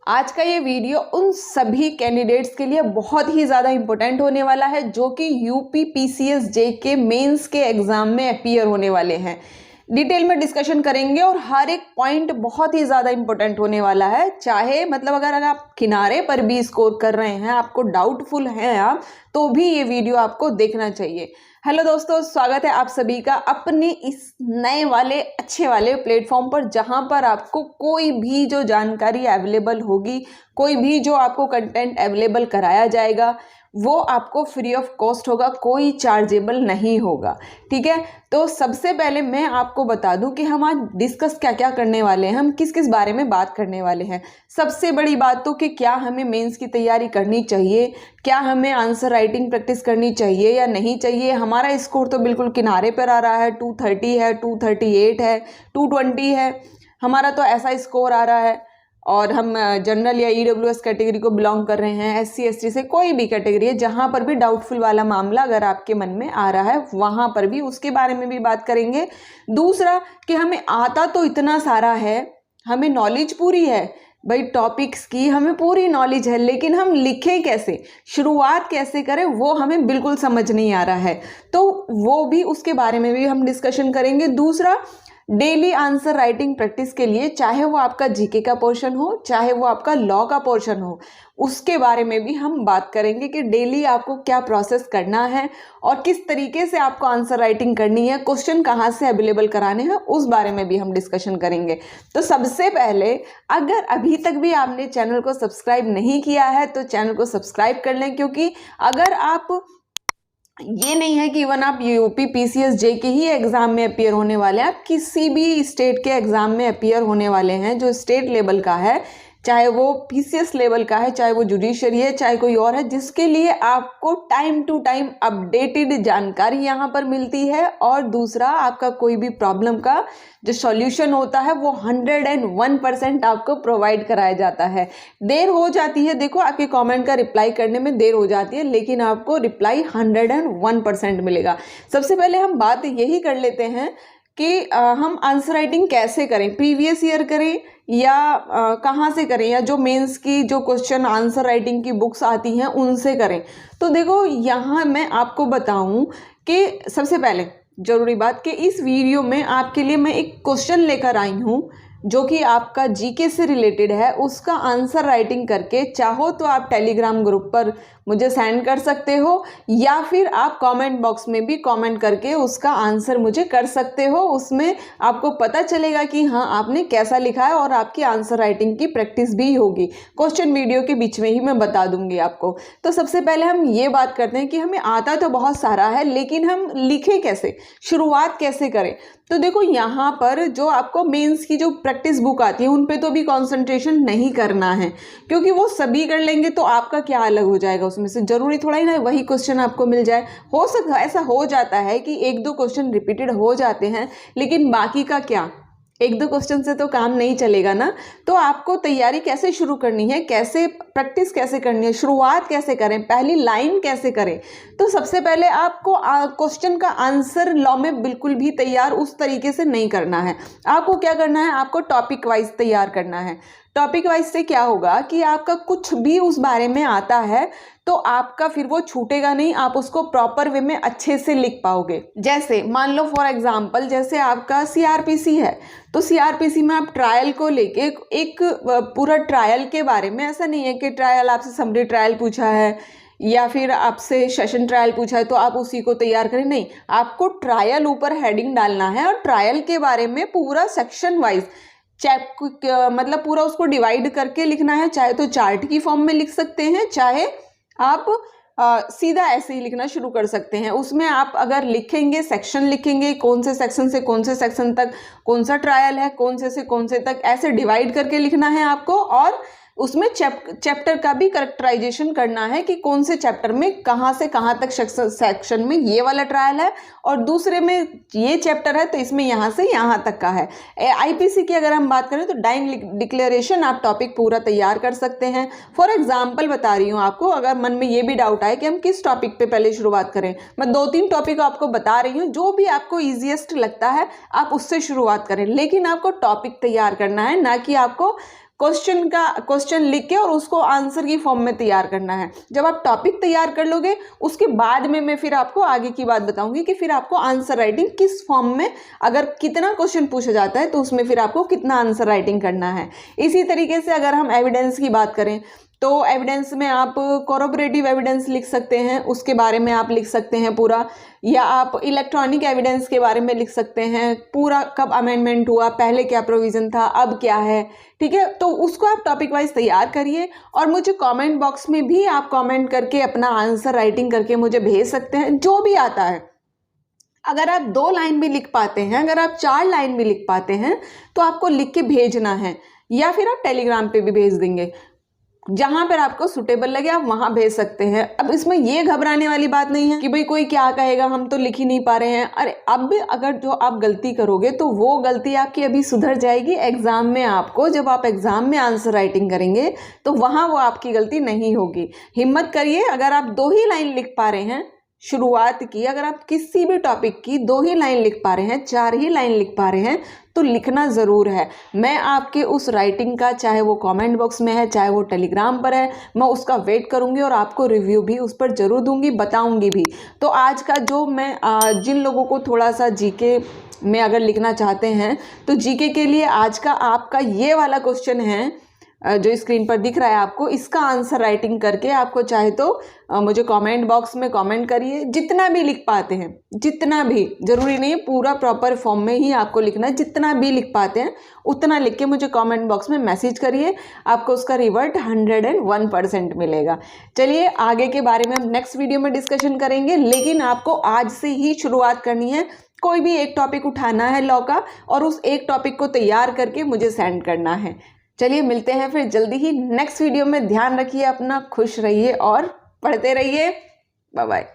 आज का ये वीडियो उन सभी कैंडिडेट्स के लिए बहुत ही ज़्यादा इंपॉर्टेंट होने वाला है जो कि यूपी पीसीएस जेके मेंस के एग्ज़ाम में अपीयर होने वाले हैं। डिटेल में डिस्कशन करेंगे और हर एक पॉइंट बहुत ही ज़्यादा इंपॉर्टेंट होने वाला है। चाहे मतलब अगर आप किनारे पर भी स्कोर कर रहे हैं, आपको डाउटफुल हैं आप, तो भी ये वीडियो आपको देखना चाहिए। हेलो दोस्तों, स्वागत है आप सभी का अपने इस नए वाले अच्छे वाले प्लेटफॉर्म पर, जहां पर आपको कोई भी जो जानकारी अवेलेबल होगी, कोई भी जो आपको कंटेंट अवेलेबल कराया जाएगा वो आपको फ्री ऑफ कॉस्ट होगा, कोई चार्जेबल नहीं होगा। ठीक है, तो सबसे पहले मैं आपको बता दूं कि हम आज डिस्कस क्या क्या करने वाले हैं, हम किस किस बारे में बात करने वाले हैं। सबसे बड़ी बात तो कि क्या हमें मेंस की तैयारी करनी चाहिए, क्या हमें आंसर राइटिंग प्रैक्टिस करनी चाहिए या नहीं चाहिए। हमारा स्कोर तो बिल्कुल किनारे पर आ रहा है, 230 है, 238 है, 220 है, हमारा तो ऐसा स्कोर आ रहा है। और हम जनरल या ईडब्ल्यूएस कैटेगरी को बिलोंग कर रहे हैं, एससी एसटी से कोई भी कैटेगरी है, जहां पर भी डाउटफुल वाला मामला अगर आपके मन में आ रहा है वहां पर भी उसके बारे में भी बात करेंगे। दूसरा कि हमें आता तो इतना सारा है, हमें नॉलेज पूरी है भाई, टॉपिक्स की हमें पूरी नॉलेज है, लेकिन हम लिखें कैसे, शुरुआत कैसे करें, वो हमें बिल्कुल समझ नहीं आ रहा है। तो वो भी, उसके बारे में भी हम डिस्कशन करेंगे। दूसरा, डेली आंसर राइटिंग प्रैक्टिस के लिए, चाहे वो आपका जीके का पोर्शन हो, चाहे वो आपका लॉ का पोर्शन हो, उसके बारे में भी हम बात करेंगे कि डेली आपको क्या प्रोसेस करना है और किस तरीके से आपको आंसर राइटिंग करनी है, क्वेश्चन कहाँ से अवेलेबल कराने हैं, उस बारे में भी हम डिस्कशन करेंगे। तो सबसे पहले, अगर अभी तक भी आपने चैनल को सब्सक्राइब नहीं किया है तो चैनल को सब्सक्राइब कर लें, क्योंकि अगर आप, ये नहीं है कि इवन आप यूपी पीसीएस जेके ही एग्जाम में अपीयर होने वाले हैं, आप किसी भी स्टेट के एग्जाम में अपीयर होने वाले हैं जो स्टेट लेवल का है, चाहे वो पीसीएस लेवल का है, चाहे वो जुडिशरी है, चाहे कोई और है, जिसके लिए आपको टाइम टू टाइम अपडेटेड जानकारी यहाँ पर मिलती है। और दूसरा, आपका कोई भी प्रॉब्लम का जो सॉल्यूशन होता है वो 101% आपको प्रोवाइड कराया जाता है। देर हो जाती है, देखो आपके कमेंट का रिप्लाई करने में देर हो जाती है, लेकिन आपको रिप्लाई 101% मिलेगा। सबसे पहले हम बात यही कर लेते हैं कि हम आंसर राइटिंग कैसे करें, प्रीवियस ईयर करें या कहाँ से करें, या जो मेंस की जो क्वेश्चन आंसर राइटिंग की बुक्स आती हैं उनसे करें। तो देखो, यहाँ मैं आपको बताऊं कि सबसे पहले जरूरी बात कि इस वीडियो में आपके लिए मैं एक क्वेश्चन लेकर आई हूँ जो कि आपका जीके से रिलेटेड है, उसका आंसर राइटिंग करके चाहो तो आप टेलीग्राम ग्रुप पर मुझे सेंड कर सकते हो, या फिर आप कमेंट बॉक्स में भी कमेंट करके उसका आंसर मुझे कर सकते हो। उसमें आपको पता चलेगा कि हाँ, आपने कैसा लिखा है और आपकी आंसर राइटिंग की प्रैक्टिस भी होगी। क्वेश्चन वीडियो के बीच में ही मैं बता दूंगी आपको। तो सबसे पहले हम ये बात करते हैं कि हमें आता तो बहुत सारा है, लेकिन हम लिखें कैसे, शुरुआत कैसे करें। तो देखो, यहाँ पर जो आपको मेंस की जो प्रैक्टिस बुक आती है उन पे तो भी कंसंट्रेशन नहीं करना है, क्योंकि वो सभी कर लेंगे तो आपका क्या अलग हो जाएगा उसमें से। जरूरी थोड़ा ही ना वही क्वेश्चन आपको मिल जाए। हो सकता, ऐसा हो जाता है कि एक दो क्वेश्चन रिपीटेड हो जाते हैं, लेकिन बाकी का क्या, एक दो क्वेश्चन से तो काम नहीं चलेगा ना। तो आपको तैयारी कैसे शुरू करनी है, कैसे प्रैक्टिस कैसे करनी है, शुरुआत कैसे करें, पहली लाइन कैसे करें। तो सबसे पहले आपको क्वेश्चन का आंसर लॉ में बिल्कुल भी तैयार उस तरीके से नहीं करना है। आपको क्या करना है, आपको टॉपिक वाइज तैयार करना है। टॉपिक वाइज से क्या होगा कि आपका कुछ भी उस बारे में आता है तो आपका फिर वो छूटेगा नहीं, आप उसको प्रॉपर वे में अच्छे से लिख पाओगे। जैसे मान लो फॉर एग्जांपल, जैसे आपका सीआरपीसी है, तो सीआरपीसी में आप ट्रायल को लेके एक पूरा ट्रायल के बारे में, ऐसा नहीं है कि ट्रायल आपसे समरी ट्रायल पूछा है या फिर आपसे सेशन ट्रायल पूछा है तो आप उसी को तैयार करें, नहीं, आपको ट्रायल ऊपर हेडिंग डालना है और ट्रायल के बारे में पूरा सेक्शन वाइज मतलब पूरा उसको डिवाइड करके लिखना है। चाहे तो चार्ट की फॉर्म में लिख सकते हैं, चाहे आप सीधा ऐसे ही लिखना शुरू कर सकते हैं। उसमें आप अगर लिखेंगे, सेक्शन लिखेंगे, कौन से सेक्शन से कौन से सेक्शन तक कौन सा ट्रायल है, कौन से कौन से तक, ऐसे डिवाइड करके लिखना है आपको। और उसमें चैप्टर का भी करेक्टराइजेशन करना है कि कौन से चैप्टर में कहाँ से कहाँ तक सेक्शन में ये वाला ट्रायल है और दूसरे में ये चैप्टर है तो इसमें यहाँ से यहाँ तक का है। आईपीसी की अगर हम बात करें तो डाइंग डिक्लेरेशन आप टॉपिक पूरा तैयार कर सकते हैं। फॉर एग्जाम्पल बता रही हूँ आपको, अगर मन में ये भी डाउट आए कि हम किस टॉपिक पे पहले शुरुआत करें, मैं 2-3 टॉपिक आपको बता रही हूँ, जो भी आपको ईजिएस्ट लगता है आप उससे शुरुआत करें, लेकिन आपको टॉपिक तैयार करना है, ना कि आपको क्वेश्चन लिख के और उसको आंसर की फॉर्म में तैयार करना है। जब आप टॉपिक तैयार कर लोगे उसके बाद में मैं फिर आपको आगे की बात बताऊंगी कि फिर आपको आंसर राइटिंग किस फॉर्म में, अगर कितना क्वेश्चन पूछा जाता है तो उसमें फिर आपको कितना आंसर राइटिंग करना है। इसी तरीके से अगर हम एविडेंस की बात करें तो एविडेंस में आप कोरोबरेटिव एविडेंस लिख सकते हैं, उसके बारे में आप लिख सकते हैं पूरा, या आप इलेक्ट्रॉनिक एविडेंस के बारे में लिख सकते हैं पूरा, कब अमेंडमेंट हुआ, पहले क्या प्रोविज़न था, अब क्या है। ठीक है, तो उसको आप टॉपिक वाइज तैयार करिए और मुझे कमेंट बॉक्स में भी आप कमेंट करके अपना आंसर राइटिंग करके मुझे भेज सकते हैं, जो भी आता है। अगर आप 2 लाइन भी लिख पाते हैं, अगर आप 4 लाइन भी लिख पाते हैं तो आपको लिख के भेजना है, या फिर आप टेलीग्राम पे भी भेज देंगे, जहां पर आपको सुटेबल लगे आप वहां भेज सकते हैं। अब इसमें ये घबराने वाली बात नहीं है कि भाई कोई क्या कहेगा, हम तो लिख ही नहीं पा रहे हैं। अरे अब भी अगर जो आप गलती करोगे तो वो गलती आपकी अभी सुधर जाएगी। एग्जाम में आपको, जब आप एग्जाम में आंसर राइटिंग करेंगे तो वहां वो आपकी गलती नहीं होगी। हिम्मत करिए, अगर आप 2 ही लाइन लिख पा रहे हैं शुरुआत की, अगर आप किसी भी टॉपिक की 2 ही लाइन लिख पा रहे हैं, 4 ही लाइन लिख पा रहे हैं, तो लिखना ज़रूर है। मैं आपके उस राइटिंग का, चाहे वो कमेंट बॉक्स में है चाहे वो टेलीग्राम पर है, मैं उसका वेट करूंगी और आपको रिव्यू भी उस पर ज़रूर दूंगी, बताऊंगी भी। तो आज का जो मैं जिन लोगों को थोड़ा सा जीके में अगर लिखना चाहते हैं तो जीके के लिए आज का आपका ये वाला क्वेश्चन है जो स्क्रीन पर दिख रहा है आपको, इसका आंसर राइटिंग करके आपको चाहे तो मुझे कमेंट बॉक्स में कमेंट करिए। जितना भी लिख पाते हैं, जितना भी, ज़रूरी नहीं है पूरा प्रॉपर फॉर्म में ही आपको लिखना है, जितना भी लिख पाते हैं उतना लिख के मुझे कमेंट बॉक्स में मैसेज करिए, आपको उसका रिवर्ट 101% मिलेगा। चलिए आगे के बारे में हम नेक्स्ट वीडियो में डिस्कशन करेंगे, लेकिन आपको आज से ही शुरुआत करनी है। कोई भी एक टॉपिक उठाना है लॉ का और उस एक टॉपिक को तैयार करके मुझे सेंड करना है। चलिए मिलते हैं फिर जल्दी ही नेक्स्ट वीडियो में। ध्यान रखिए अपना, खुश रहिए और पढ़ते रहिए। Bye bye.